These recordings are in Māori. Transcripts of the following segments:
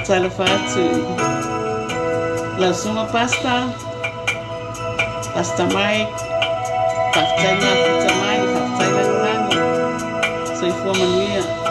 Salafatu. La suma pasta. Pasta Mike. Paftay na pizza Mike. Paftay na nulani. So ifo manuia.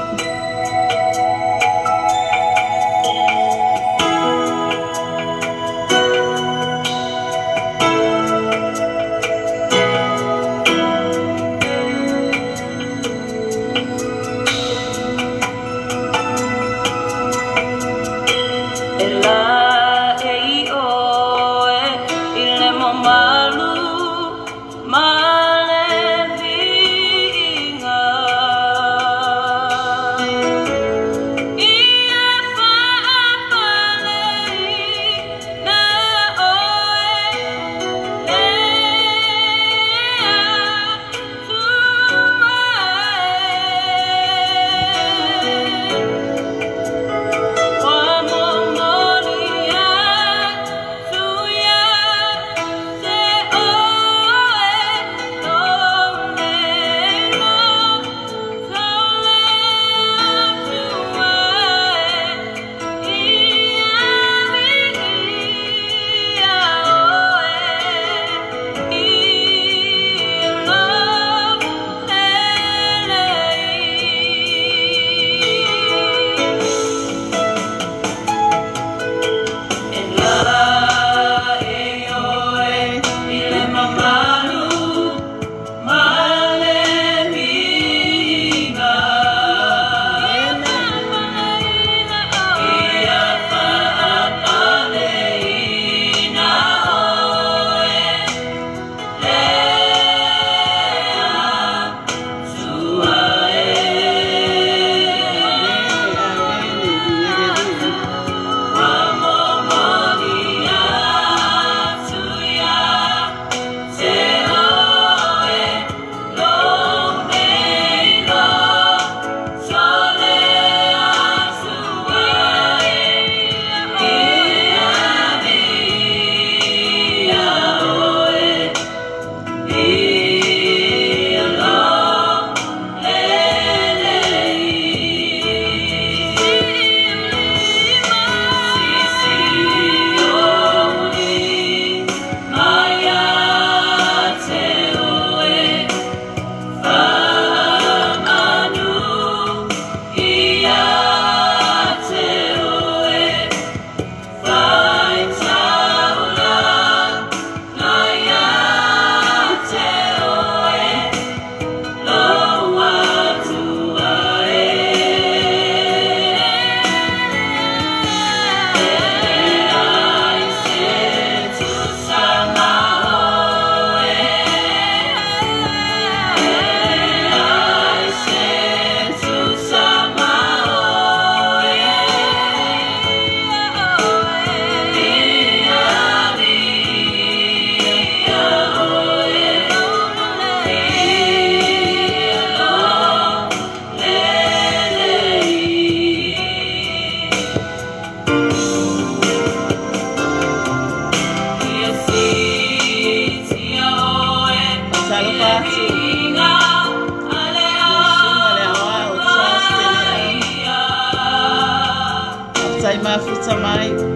Mafuta mai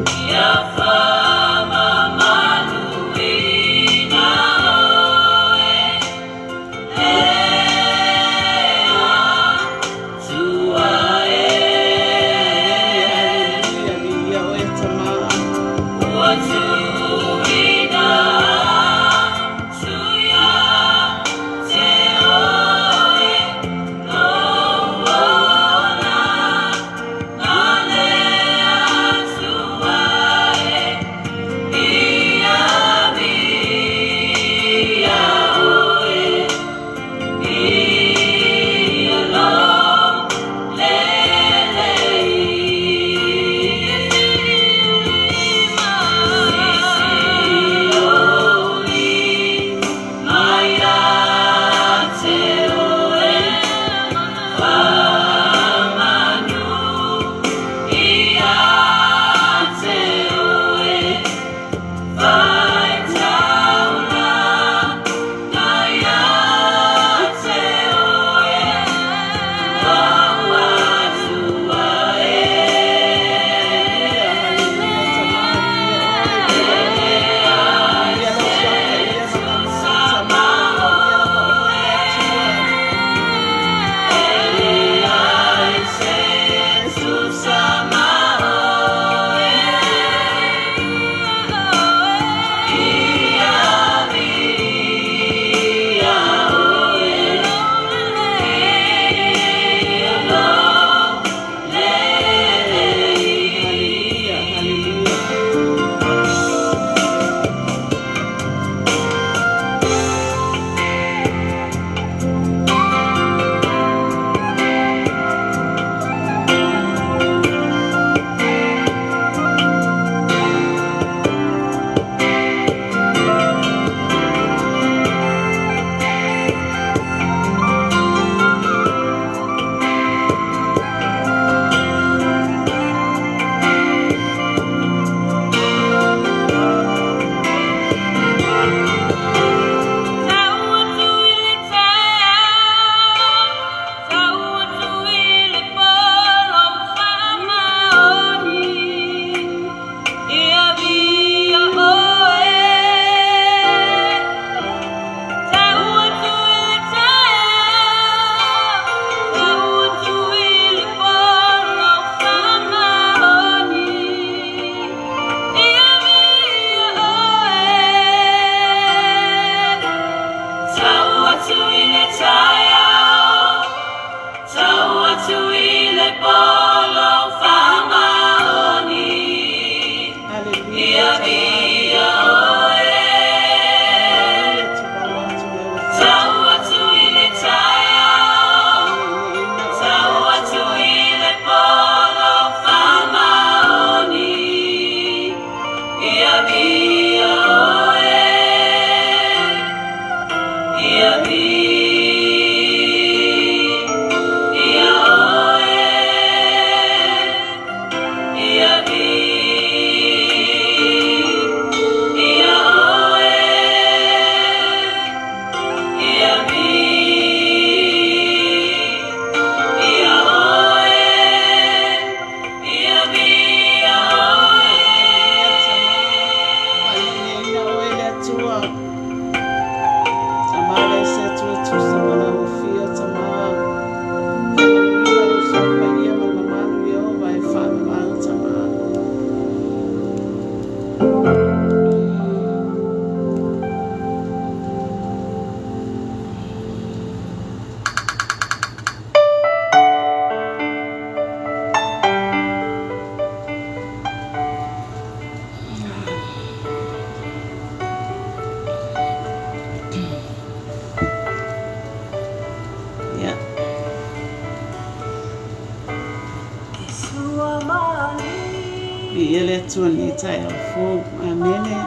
Ele tuani tai fu amene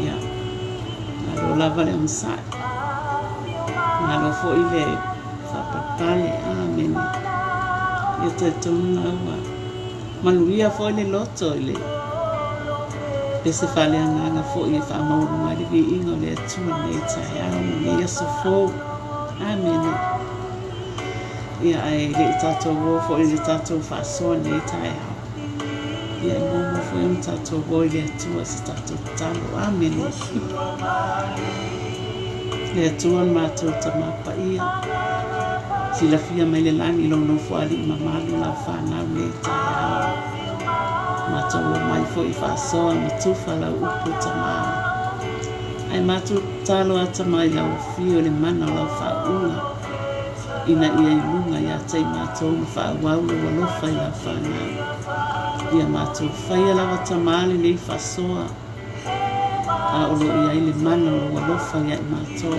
ya na lava le msa na fo ile fa papale amene yete tuna wa manuia fo le loto ile pese fale ana fo ile fa mo mari vi ingo le tuani tai amene yeso fo amene ya ile tato wo fo ile tato fa so le tai ya ngomo foi tato boile tua se tato talo amene le tua mato tamapa ia sila fia mele langi lo no fuali mamalu la fana le tai mato mai foi fa so tu fala upu tama ai mato talo atama ia o fio le mana la fa una ina ia ilunga ya tai mato fa wa lo fa la fana ia mato faia lava tamale nei fasoa a olo ia ile mana o walofa ia mato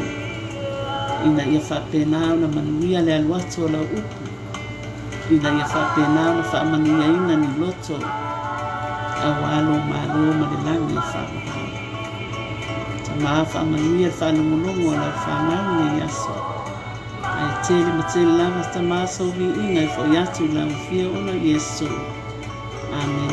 ina ia fa pena na manuia le alwato la upu ina ia fa pena na fa manuia ina ni loto a walo malo madelangi fa tama fa manuia fa no monongo la fa na ni yaso ai tele matele lava tama so vi ina fo yatu la fia ona yeso. Amen.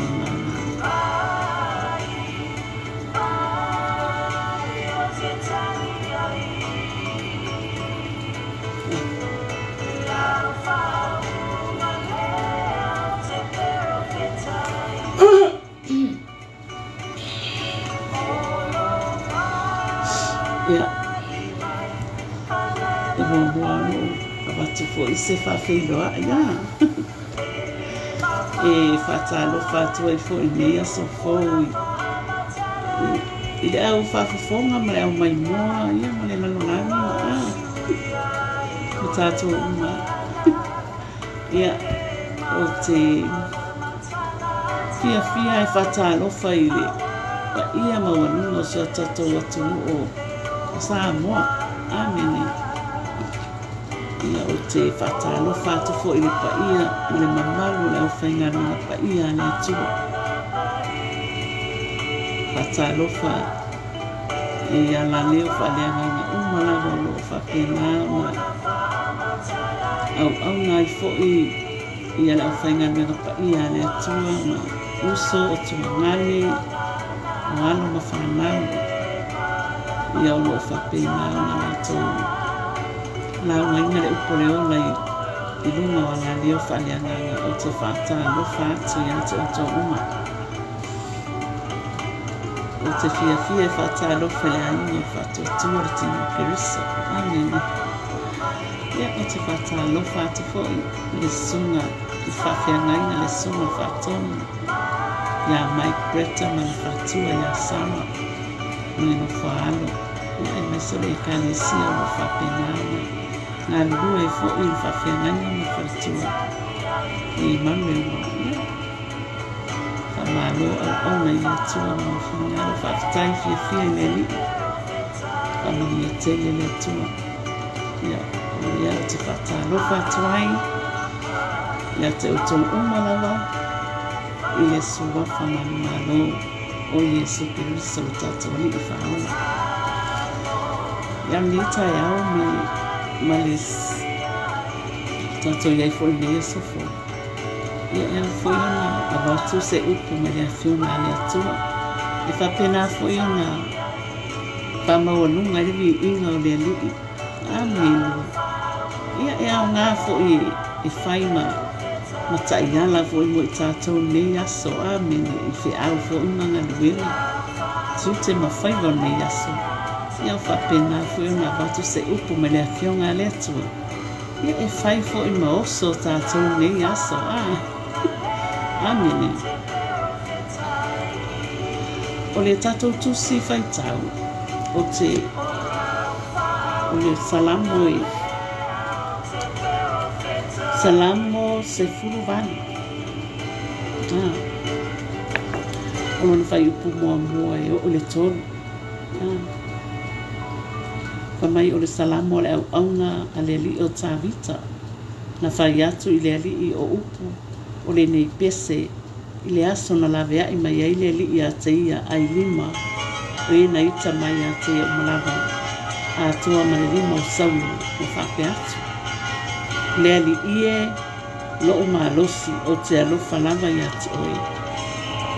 Yeah. The one about to fall. It's a failure. Yeah. E fatalo fatua fo meia so foi e deu fafonga mas o mai moa ia mole malona o tato uma ia o te fia e fatalo faile ia mawanu so tato watu o sa moa amene ia o te fatalo fatu fo ile pa ia le mamalu le ofenga na pa ia na tu fatalo fa ia la leo fa le na umala lo fa pena ma au na fo ia le ofenga na pa ia na tu ma uso o tu ngani ngalo ma fa na ia lo fa pena na tu la wanga le upoleo lai iluma wala leo fali ananga o te fata lo fatu ya te uma o te fia fata lo fali ananga fatu tuorti no perisa amene ya o te fata lo fatu fo le sunga i fafia ngaina le sunga faton ya mai preta manufatua ya sama no falo ya mesole kanisia lo fapenana na lue fo il fa fiangana ma fatua e mamma fa male malo ona ia tua mo finalo fa tai fia leli kami tele le tua ya te fata lo fatwai ya te utong umalawa ile suwa fama malo o Yesu Kristo tatu ni ifaona ya mita yao me malis tanto ia foi Yesu fo ia foi na abatu se upu me fiona le tua e fa pena foi na pama o nunga rivi inga o le li amen ia nga fo i faima mataiala fo i mo tatou nei aso amen i fe au fo unanga luela tute mawhaiva nei aso ia fa pena fo i na batu se upu me le fionga le tua ia e fai fo i maoso tatou nei aso amen o le tatou tusi fai tau o le salamo se furuvani o lona fai upu mua o le tolu mai o le salamo o le auauna a le alii o tavita na fai atu i le alii o upu o le nei pese i le aso na laveaʻi mai ai le alii a te ia ai lima o ina ita mai a te ia malava atua ma le lima o saulu o whape atu le alii loo malosi o te alofa lava i ati oe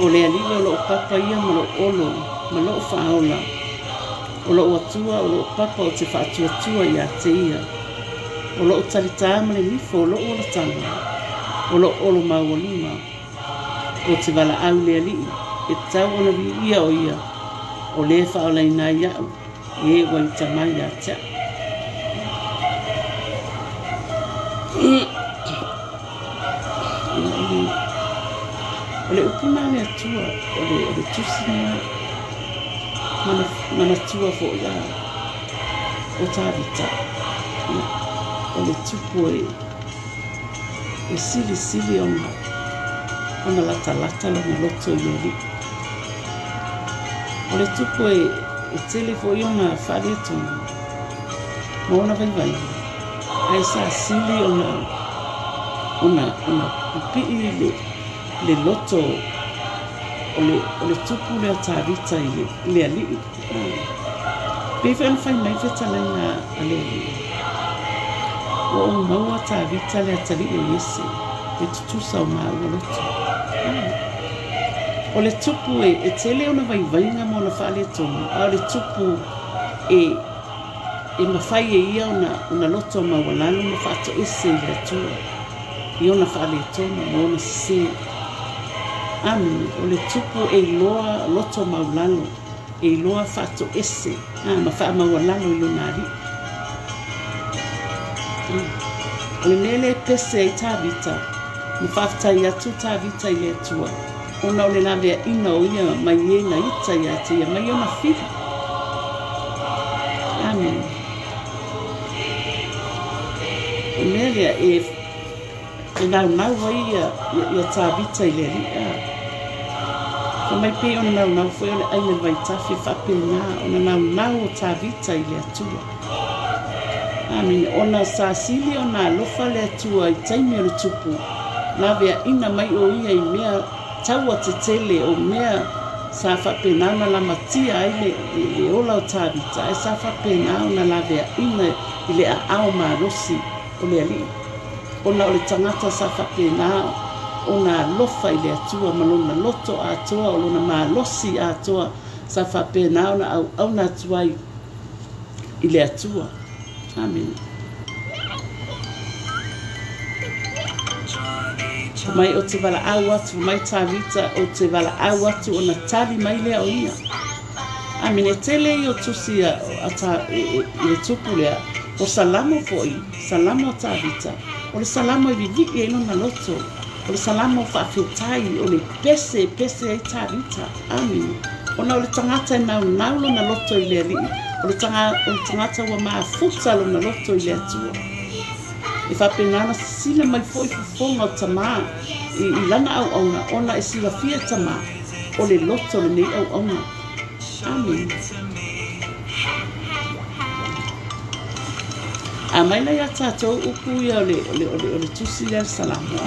o le alii o loo papa ia ma loo olo ma loo whaola o loo atua o loo papa o te whaatuatua i ate ia o loo talitaa ma le nifo o loo olatanga o loo olo maualuma o te wala au le alii e tau ona vi ia o ia o le whaolaina iau e wai tamai a tea o le upuna le atua o le tusina mana tua fo ia o tavita o le tupu e sili ona lata lona loto i le o le tupu e tele fo i ona whare tonu ma ona vai ai sa sili ona pii le loto o le tupu le tavita i le alii pefe ona fai mai fetalaina a le o maua tavita le atalii o Iese e tutusa o maua loto o le tupu e tele ona vaivainga mo na whaale tonu a o le tupu e mawhai e ia ona loto mawalano ma whaato ese i le atua i ona whaale tonu mo ona sise amen o le tupu e loa loto mawalano e loa whaato ese ma wha mawalano i lona ari o le mele pese ai tavita ma whaafitai atu tavita i le atua ona o le lavea ina o ia mai e na ita i ate ia mai ona whiri amen o mele e naunau ai ia tavita i le aria o mai pe ona naunau foi o le aile vaitafi whapena ona naunau o tavita i le atua amen ona sasili ona alofa le atua i taimi o le tupu lavea ina mai o ia i mea taua te tele o mea sa whapena na la matia ai le ola o tavita e sa whapena na lavea ina i le ao marosi o le alii ona o le tangata sa whapena ona lofa i le atua malona loto atoa o lona malosi atoa sa whapena ona au na atuai i le atua amen mai o te wala au atu mai tavita o te wala au atu ona tali mai lea o ia amen e tele i o tusi ata i le tupu lea o salamo foi salamo o tavita o le salamo i viviki e lona loto o le salamo whaafetai o le pese ai tavita amen ona o le tangata e nau lona loto i le alii o le tangata ua maafuta lona loto i le atua e whapenana sila mai foi fufonga o tamā i lana au ona e silafia tamā o le loto le nei au onga. Amen. A mai lai a tātou upu ia o le tusi le salamu.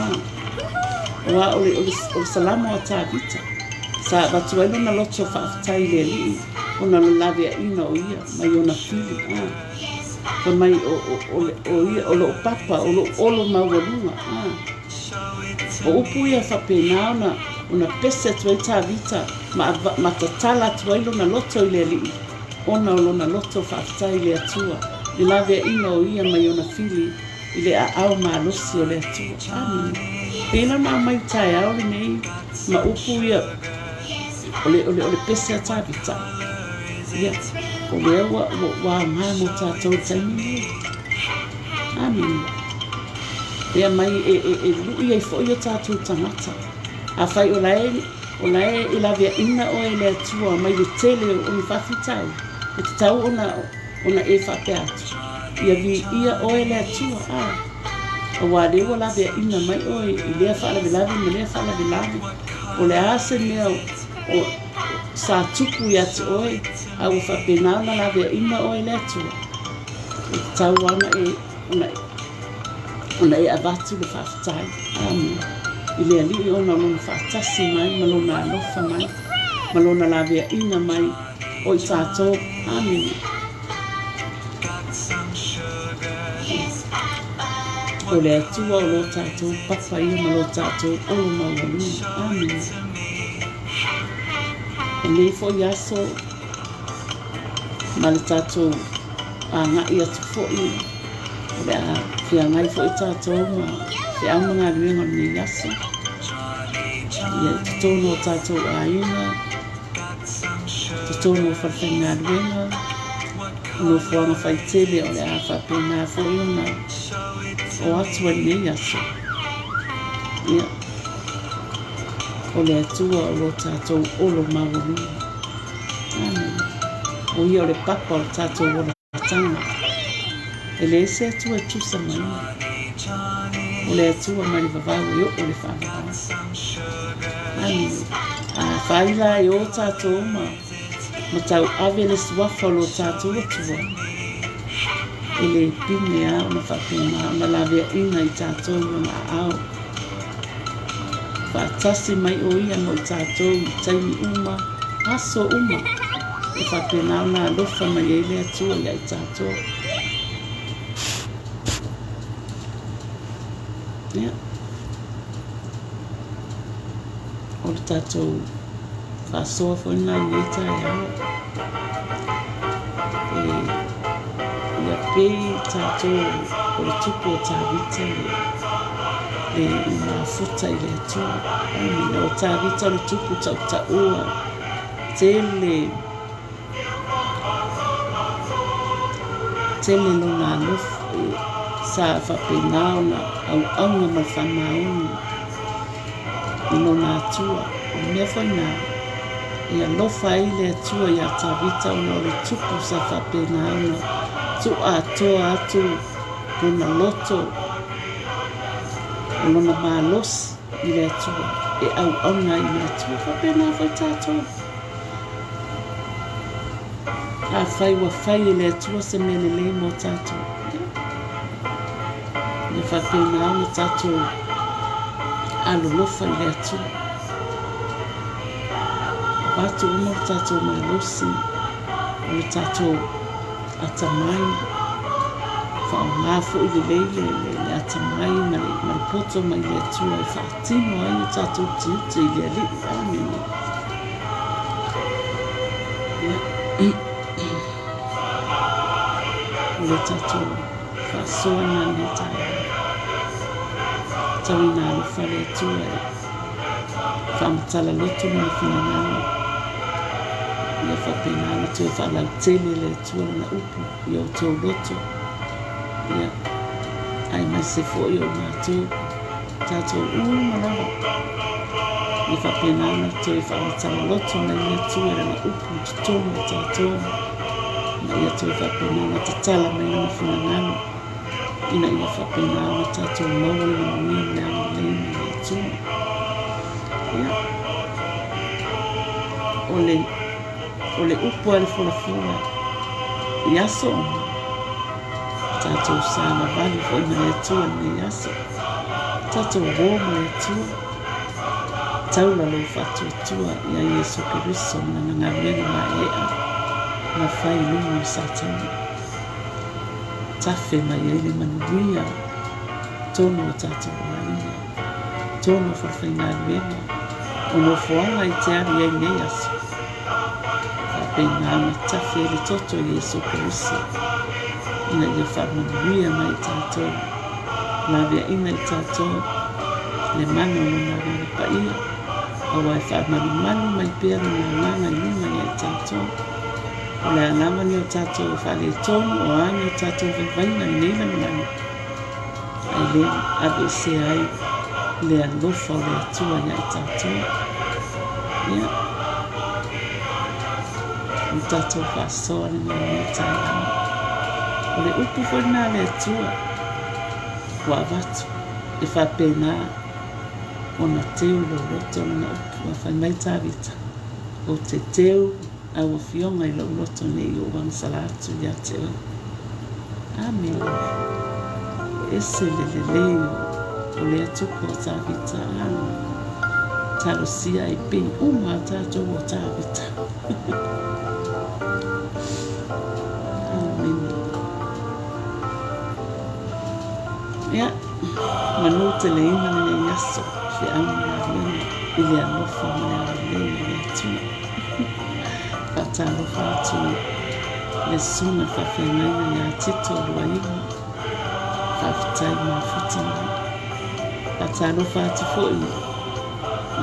Wa o le salamu a tā vita. Sa batu ai lona loto whaafitai le li. Ona lo lawe a ina o ia. Mai ona fili. Pa mai o ia o lo papa o lo olo mawalunga. O upu ia whapena ona pese tuai tā vita. Ma tatala tuai lona loto i le li. Ona o lona loto whaafitai le atua. Le lawe ina o ia mai ona fili i le a au maalosi o le atua. Amen. Pena ma mai tae au le nei ma upu ia o le pese a tāwita. Ia, o lea wa ngā mo tātou taimi. Amen. Ia mai lui ai fo ia tātou tangata. A whai o lae i lawe ina o e le atua mai le tele o ni whawhitai. E te tau ona e whape atu. Ia vi ia oe le atua. A wade o lawe ina mai oe i lea whaalawe lawe me lea whaalawe lawe. O le ase mea o sa tupu i ati oe. A u whapenau na lawe ina oe le atua. E tau ana ona e avatu le whawhitai. Amen. I lea li ona whaatasi mai, malona alofa mai. Malona lawe ina mai o i tātou. Amen. O le atua o lo tātou papa ia ma lo tātou o lo mawalunga. Amen. E nei fo i aso ma le tātou a ngai atu fo i. O le a whia ngai fo i tātou ma te au mga luenga ni aso. Ia te tono o tātou a ina. Te tono o whawhenga luenga. No fuanga whai tele o le a whapena fo i ona. O atua ni aso. Ia. O le atua o lo tātou o lo mawalunga. Amen. O ia o le papa o le tātou o le tanga. E le se atua tusa mai. O le atua mai vavau e o le whawawau. Amen. A whaila e o tātou ma. Ma tau ave le suafa o lo tātou atua. E le pime au na whapena na lawe ina i tātou na au. Whaatasi mai o ia mo i tātou i taimi uma, aso uma. E whapena na lofa mai e le atua ia i tātou. Ia. O le tātou whaasoa fo ina i e tai au. Ia pei tātou o le tupu o tāwita le ngā futa i le atua. Amen. O tāwita o le tupu tau taua. Tele lona alofu sa whapenao na au aunga ma whamaunu. I lona atua. O mea whaina. E alofa i le atua i a tāwita o le tupu sa whapenao na. Tu atoa atu lona loto o lona malos i le atua e au auna i le atua whapena whai tātou. A whai wa whai i le atua se mele lei mo tātou. Le whapena au tātou alolofa i le atua. Watu umo tātou malosi o le tātou atamai whaongafu i le leile le atamai ma le poto mai le atua i whaatino ai o tātou tiuti i le ali. Amen. O le tātou whaasoana ne tai. Tawi nā lufa le atua e whaamatala loto na whinangana. Ia whapena ana tue whalau tele le atua na upu i o tō loto. Ia, ai mai se fo i o mātou, tātou marawa. Ia whapena ana tue whaamatala loto na i atua na upu ki tōna tātou. Na ia tue whapena ana te tala mai na whinangana. Ina ia whapena ana tātou maua na mawia me ana leina i atua. Ia. o le upu ale fulafula i aso tatou sala vali fo'i ma le atua nei aso tatou wō ma le atua taula lo fatuatua ia Iesu Keriso na ngāwenga ma ea na whai lumu i satana tafe mai ele manuia tono o tatou waina tono whawhainga wenga ono fuanga i te ari e nei aso whapena ma tafe ele toto Iesu Keriso ina ia whamanuia mai tatou lavia ina i tatou le mana o na rana pa ia awai whamanu mai pēra na nganga lima i tatou o le alama ni o tatou whale tonu o ani o tatou vaivaina i neila mlani ai le abe se ai le alofa o le atua ia i tatou ia o tatou whasoa ni ngā ni tai o le upu foi nā le atua wa vatu e whapena o na teu lo roto na upu a whai mai tāwita o te teu a o fionga i lo roto nei o wang salatu ia te o amen ese le leo o le atuko o tāwita anu talo sia i pin uma tātou o tāwita amen ia manu te le ina ni yaso fi amma lena ili alofa mea lena le tuna fata alofa atu le suna fafenaina ya tito luaimu fafitai mafuta mai fata alofa atu foi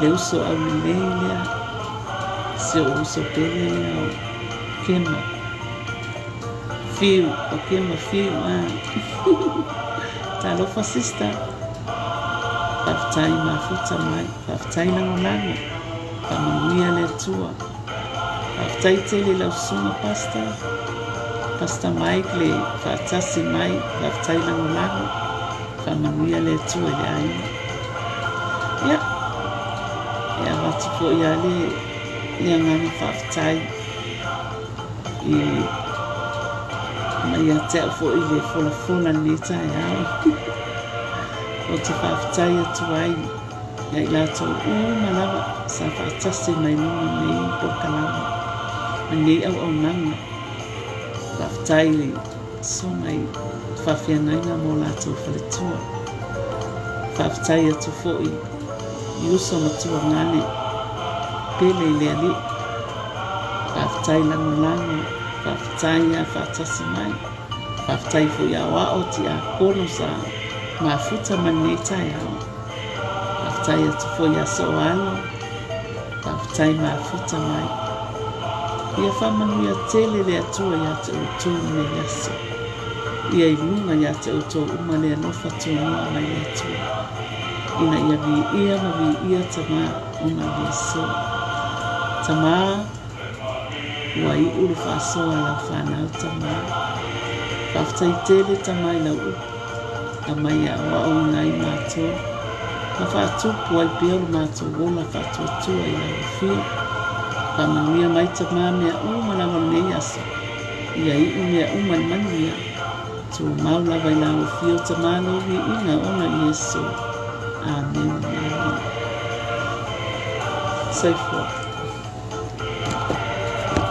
le uso au lelea se o uso pele au kema fiu o kema fiu talofa sista fafitai mafuta mai fafitai langolango pamanuia le tua fafitai tele lausunga pasta mai le fatasi mai fafitai langolango pamanuia le tua le aina ia watu po ia le ia ngani fafitai i mai a te fo i le fola ni tai au o te whawhitai atu ai ia i lato malawa sa whaatasi mai nuna nei pokalawa a nei au nanga whawhitai so mai whawhianaina mo lato whaletua whawhitai atu fo i uso matua ngane pele i lea li whawhitai langolango whawhitai a whaatasi mai whawhitai fo i awa o ti a kono sa mafuta mane tai au whawhitai atu fo i a soalo whawhitai mafuta mai ia whamanu ia tele le atua ia te utu me yaso ia i lunga ia te utu uma le anofa tuanua mai le atua ina ia vi ia tama una Yesu tama wa i ulu whasoa lau whanau tama whawhitai tele tama i lau upu a mai a wao ngai mātua ka whaatupu ai peoru mātua wola whaatuatua i lau whio whamanuia mai ta māmea uma lawa nei asa ia i umea uma i manuia tu maulawa i lau whio ta mālohi ina ona Yesu amen. Say forth.